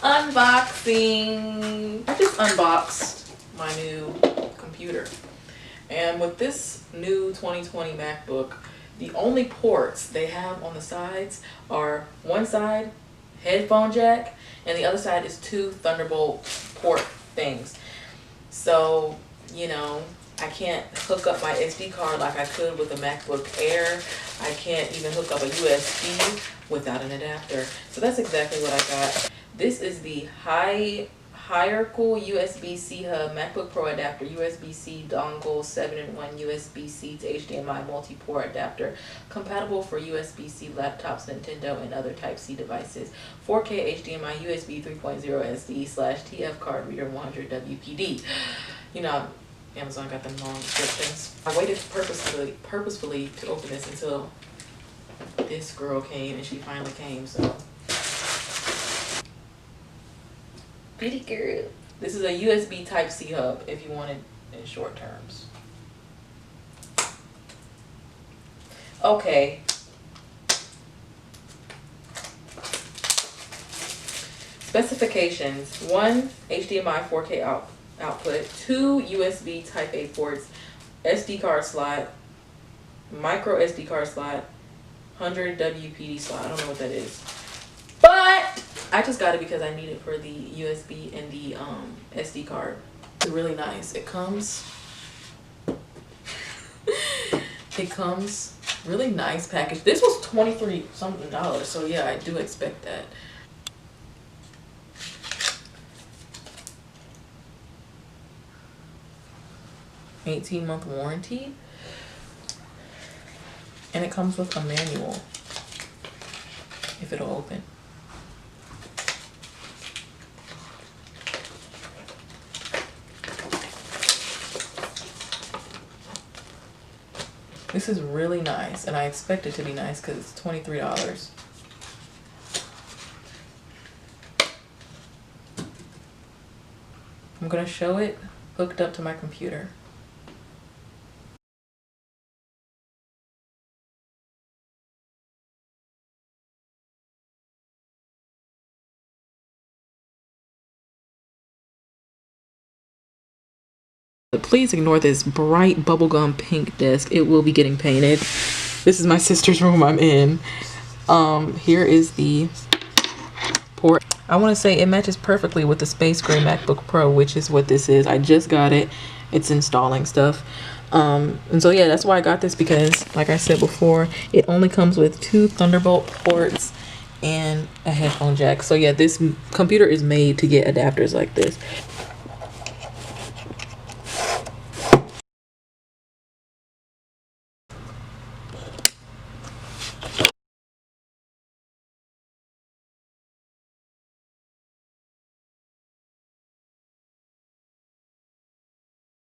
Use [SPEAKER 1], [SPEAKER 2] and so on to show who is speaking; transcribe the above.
[SPEAKER 1] Unboxing. I just unboxed my new computer, and with this new 2020 MacBook, the only ports they have on the sides are one side headphone jack and the other side is two Thunderbolt port things. So, you know, I can't hook up my SD card like I could with a MacBook Air. I can't even hook up a USB without an adapter. So that's exactly what I got. This is the Hiearcool USB-C hub MacBook Pro adapter, USB-C dongle, 7-in-1 USB-C to HDMI multi-port adapter, compatible for USB-C laptops, Nintendo, and other Type-C devices. 4K HDMI USB 3.0 SD/TF card reader 100 WPD. You know, Amazon got them long descriptions. I waited purposefully to open this until this girl came, and she finally came, so. Pretty girl. This is a USB Type-C hub if you want it in short terms. Okay. Specifications: 1 HDMI 4K output, 2 USB Type A ports, SD card slot, micro SD card slot, 100 WPD slot. I don't know what that is, but I just got it because I need it for the USB and the SD card. It's really nice. It comes really nice package. This was $23 something, so yeah, I do expect that. $18-month warranty, and it comes with a manual if it'll open. This is really nice, and I expect it to be nice because it's $23. I'm gonna show it hooked up to my computer. Please ignore this bright bubblegum pink desk. It will be getting painted. This is my sister's room I'm in. Here is the port. I want to say it matches perfectly with the Space Gray MacBook Pro, which is what this is. I just got it. It's installing stuff. And so yeah, that's why I got this, because like I said before, it only comes with 2 Thunderbolt ports and a headphone jack. So yeah, this computer is made to get adapters like this.